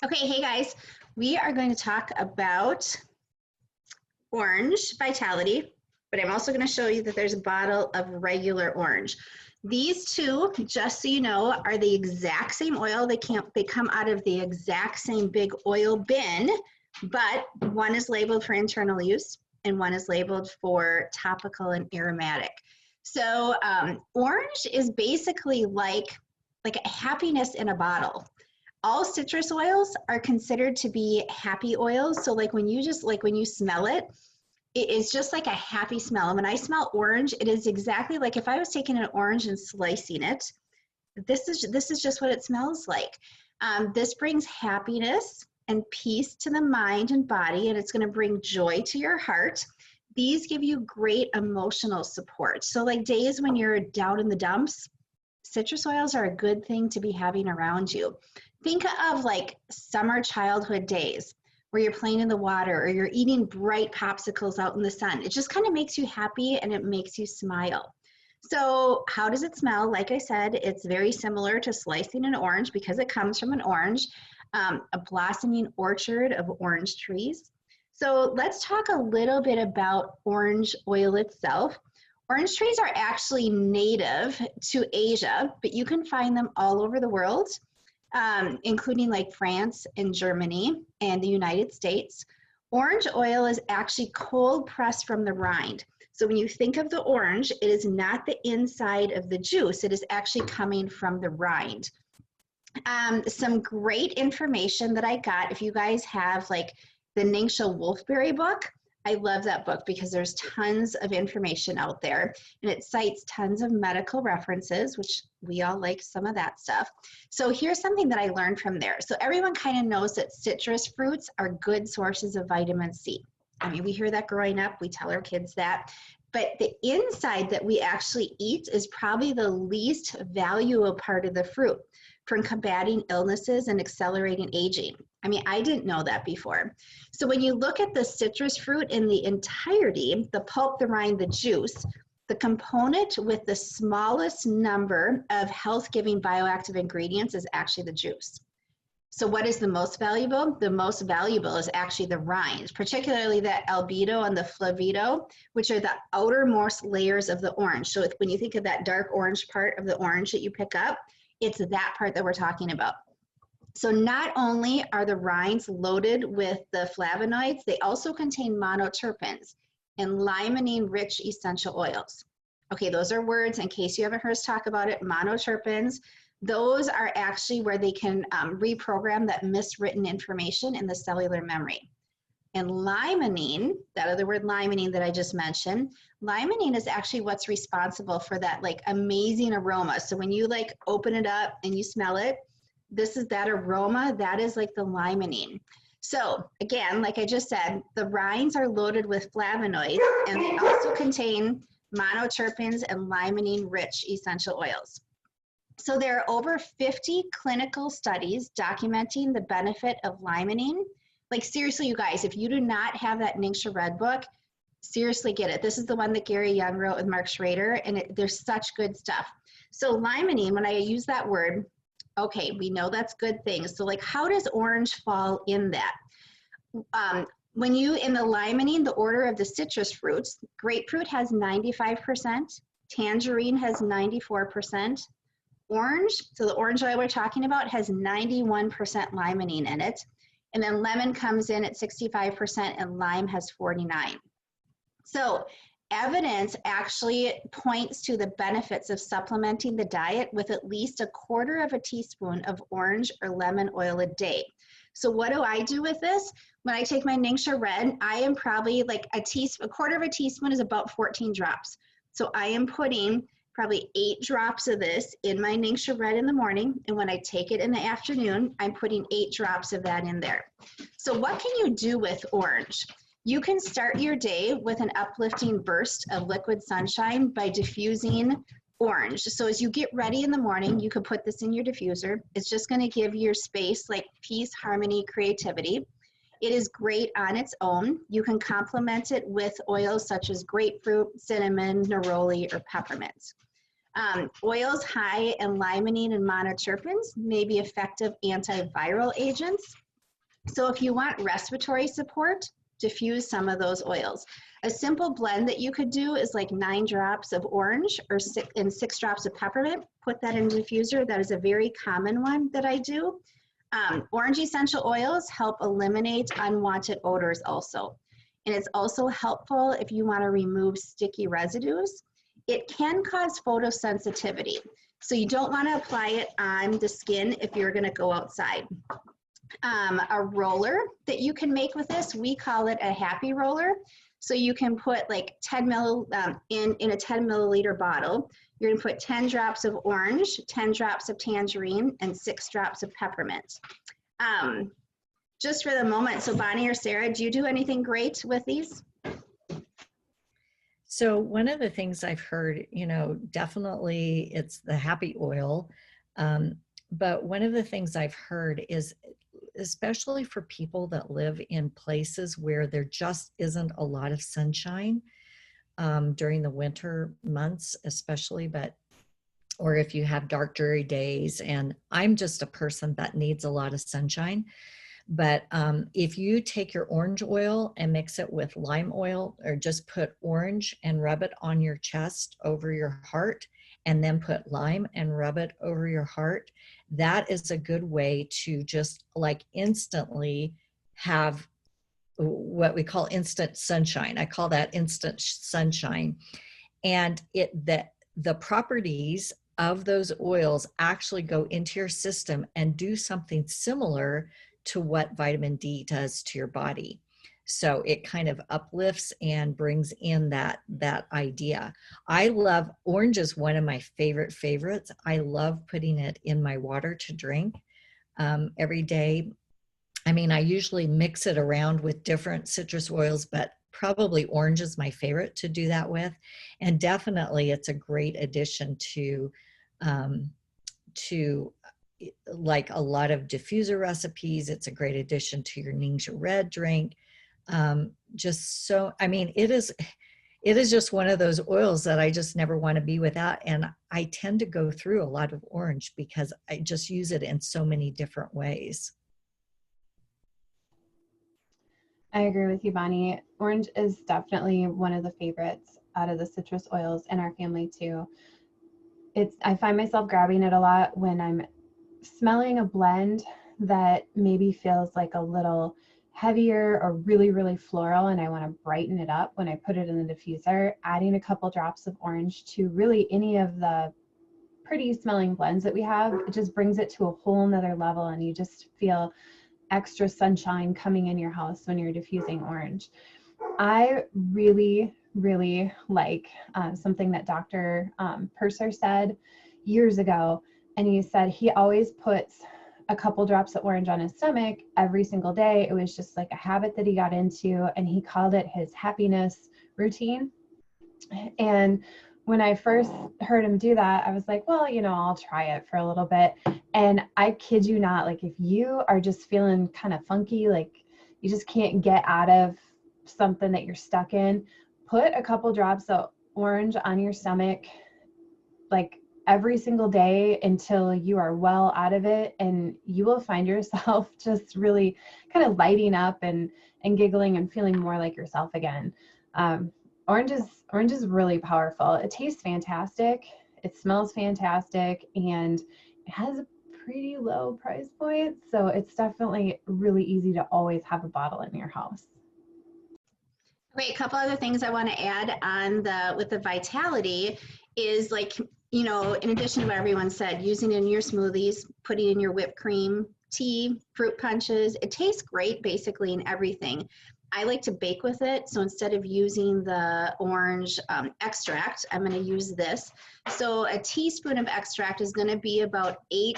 Okay, hey guys, we are going to talk about orange vitality, but I'm also going to show you that there's a bottle of regular orange. These two, just so you know, are the exact same oil. They come out of the exact same big oil bin, but one is labeled for internal use and one is labeled for topical and aromatic. So orange is basically like a happiness in a bottle. All citrus oils are considered to be happy oils. So like when you smell it, it is just like a happy smell. And when I smell orange, it is exactly like if I was taking an orange and slicing it, this is just what it smells like. This brings happiness and peace to the mind and body, and it's going to bring joy to your heart. These give you great emotional support. So like days when you're down in the dumps, citrus oils are a good thing to be having around you. Think of like summer childhood days where you're playing in the water or you're eating bright popsicles out in the sun. It just kind of makes you happy and it makes you smile. So how does it smell? Like I said, it's very similar to slicing an orange because it comes from an orange, a blossoming orchard of orange trees. So let's talk a little bit about orange oil itself. Orange trees are actually native to Asia, but you can find them all over the world, including like France and Germany and the United States. Orange oil is actually cold pressed from the rind. So when you think of the orange, it is not the inside of the juice, it is actually coming from the rind. Some great information that I got, if you guys have like the Ningxia Wolfberry book, I love that book because there's tons of information out there and it cites tons of medical references, which we all like some of that stuff. So here's something that I learned from there. So everyone kind of knows that citrus fruits are good sources of vitamin C. I mean, we hear that growing up, we tell our kids that, but the inside that we actually eat is probably the least valuable part of the fruit from combating illnesses and accelerating aging. I mean, I didn't know that before. So when you look at the citrus fruit in the entirety, the pulp, the rind, the juice, the component with the smallest number of health-giving bioactive ingredients is actually the juice. So what is the most valuable? The most valuable is actually the rind, particularly that albedo and the flavido, which are the outermost layers of the orange. So when you think of that dark orange part of the orange that you pick up, it's that part that we're talking about. So not only are the rinds loaded with the flavonoids, they also contain monoterpenes and limonene-rich essential oils. Okay, those are words in case you haven't heard us talk about it. Monoterpenes, those are actually where they can reprogram that miswritten information in the cellular memory. And limonene, that other word limonene that I just mentioned, limonene is actually what's responsible for that like amazing aroma. So when you like open it up and you smell it, this is that aroma, that is like the limonene. So again, like I just said, the rinds are loaded with flavonoids and they also contain monoterpenes and limonene-rich essential oils. So there are over 50 clinical studies documenting the benefit of limonene. Like seriously, you guys, if you do not have that Ningxia Red book, seriously get it. This is the one that Gary Young wrote with Mark Schrader, and there's such good stuff. So limonene, when I use that word, okay, we know that's good things. So like how does orange fall in that? When you, in the limonene, the order of the citrus fruits, grapefruit has 95%, tangerine has 94%, orange, so the orange oil we're talking about has 91% limonene in it. And then lemon comes in at 65% and lime has 49. So evidence actually points to the benefits of supplementing the diet with at least 1/4 teaspoon of orange or lemon oil a day. So what do I do with this? When I take my Ningxia Red, I am probably like 1/4 teaspoon is about 14 drops. So I am putting probably 8 drops of this in my Ningxia Red in the morning, and when I take it in the afternoon, I'm putting 8 drops of that in there. So what can you do with orange? You can start your day with an uplifting burst of liquid sunshine by diffusing orange. So as you get ready in the morning, you could put this in your diffuser. It's just going to give your space like peace, harmony, creativity. It is great on its own. You can complement it with oils such as grapefruit, cinnamon, neroli, or peppermint. Oils high in limonene and monoterpenes may be effective antiviral agents. So if you want respiratory support, diffuse some of those oils. A simple blend that you could do is like 9 drops of orange or 6 drops of peppermint. Put that in a diffuser. That is a very common one that I do. Orange essential oils help eliminate unwanted odors also. And it's also helpful if you want to remove sticky residues. It can cause photosensitivity. So you don't want to apply it on the skin if you're going to go outside. A roller that you can make with this, we call it a happy roller. So you can put like 10 in a 10 milliliter bottle. You're gonna put 10 drops of orange, 10 drops of tangerine, and 6 drops of peppermint. Just for the moment, so Bonnie or Sarah, do you do anything great with these? So one of the things I've heard, you know, definitely it's the happy oil. But one of the things I've heard is, especially for people that live in places where there just isn't a lot of sunshine during the winter months, especially, or if you have dark, dreary days. And I'm just a person that needs a lot of sunshine. But if you take your orange oil and mix it with lime oil, or just put orange and rub it on your chest over your heart, and then put lime and rub it over your heart, that is a good way to just like instantly have what we call instant sunshine. I call that instant sunshine. And the properties of those oils actually go into your system and do something similar to what vitamin D does to your body. So it kind of uplifts and brings in that idea. I love orange is one of my favorites. I love putting it in my water to drink every day. I mean, I usually mix it around with different citrus oils, but probably orange is my favorite to do that with. And definitely it's a great addition to like a lot of diffuser recipes. It's a great addition to your Ninja Red drink. Just so, I mean, it is just one of those oils that I just never want to be without. And I tend to go through a lot of orange because I just use it in so many different ways. I agree with you, Bonnie. Orange is definitely one of the favorites out of the citrus oils in our family too. I find myself grabbing it a lot when I'm smelling a blend that maybe feels like a little heavier or really, really floral, and I want to brighten it up when I put it in the diffuser. Adding a couple drops of orange to really any of the pretty smelling blends that we have, it just brings it to a whole nother level, and you just feel extra sunshine coming in your house when you're diffusing orange. I really, really like something that Dr. Purser said years ago, and he said he always puts a couple drops of orange on his stomach every single day. It was just like a habit that he got into, and he called it his happiness routine. And when I first heard him do that, I was like, well, you know, I'll try it for a little bit. And I kid you not, like if you are just feeling kind of funky, like you just can't get out of something that you're stuck in, put a couple drops of orange on your stomach, like every single day until you are well out of it, and you will find yourself just really kind of lighting up and giggling and feeling more like yourself again. Orange is really powerful. It tastes fantastic. It smells fantastic, and it has a pretty low price point. So it's definitely really easy to always have a bottle in your house. Okay, a couple other things I want to add on with the Vitality is, like, you know, in addition to what everyone said, using it in your smoothies, putting in your whipped cream, tea, fruit punches. It tastes great basically in everything. I like to bake with it. So instead of using the orange extract, I'm going to use this. So a teaspoon of extract is going to be about 8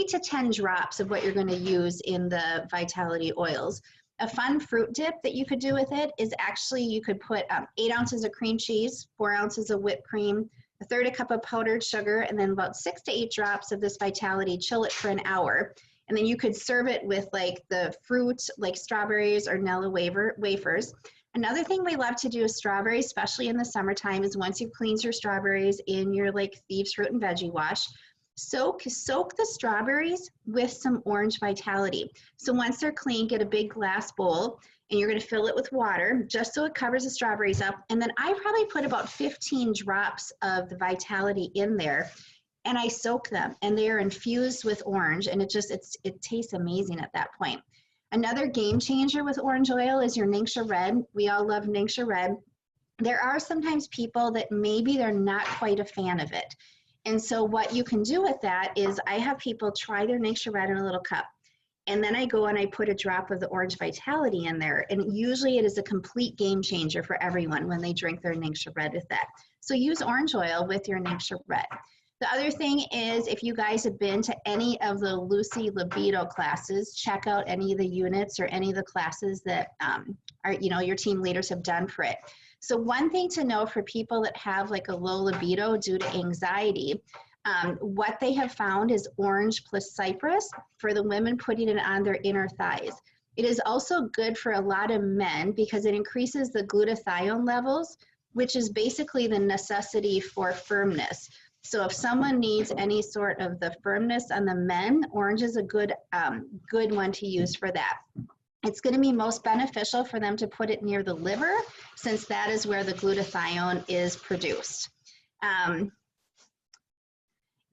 to 10 drops of what you're going to use in the Vitality oils. A fun fruit dip that you could do with it is actually you could put 8 ounces of cream cheese, 4 ounces of whipped cream, a third a cup of powdered sugar, and then about 6 to 8 drops of this Vitality. Chill it for an hour. And then you could serve it with like the fruit, like strawberries or Nilla wafers. Another thing we love to do with strawberries, especially in the summertime, is once you've cleaned your strawberries in your like Thieves Fruit and Veggie Wash, Soak the strawberries with some orange vitality. So once they're clean, get a big glass bowl and you're going to fill it with water just so it covers the strawberries up. And then I probably put about 15 drops of the vitality in there and I soak them and they are infused with orange and it tastes amazing at that point. Another game changer with orange oil is your Ningxia Red. We all love Ningxia Red. There are sometimes people that maybe they're not quite a fan of it. And so what you can do with that is I have people try their Ningxia Red in a little cup. And then I go and I put a drop of the orange vitality in there. And usually it is a complete game changer for everyone when they drink their Ningxia Red with that. So use orange oil with your Ningxia Red. The other thing is if you guys have been to any of the Lucy Libido classes, check out any of the units or any of the classes that your team leaders have done for it. So one thing to know for people that have like a low libido due to anxiety, what they have found is orange plus cypress for the women putting it on their inner thighs. It is also good for a lot of men because it increases the glutathione levels, which is basically the necessity for firmness. So if someone needs any sort of the firmness on the men, orange is a good one to use for that. It's going to be most beneficial for them to put it near the liver since that is where the glutathione is produced. The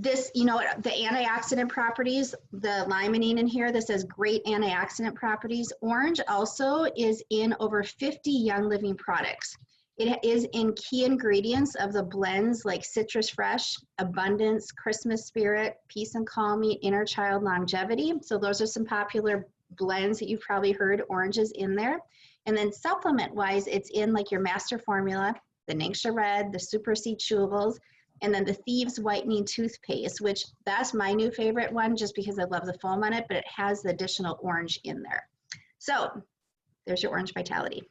antioxidant properties, the limonene in here, this has great antioxidant properties. Orange also is in over 50 Young Living products. It is in key ingredients of the blends like Citrus Fresh, Abundance, Christmas Spirit, Peace and Calming, Inner Child Longevity. So those are some popular blends that you've probably heard oranges in there. And then supplement wise, it's in like your master formula, the Ningxia Red, the Super C chewables, and then the Thieves Whitening Toothpaste, which that's my new favorite one just because I love the foam on it, but it has the additional orange in there. So there's your orange vitality.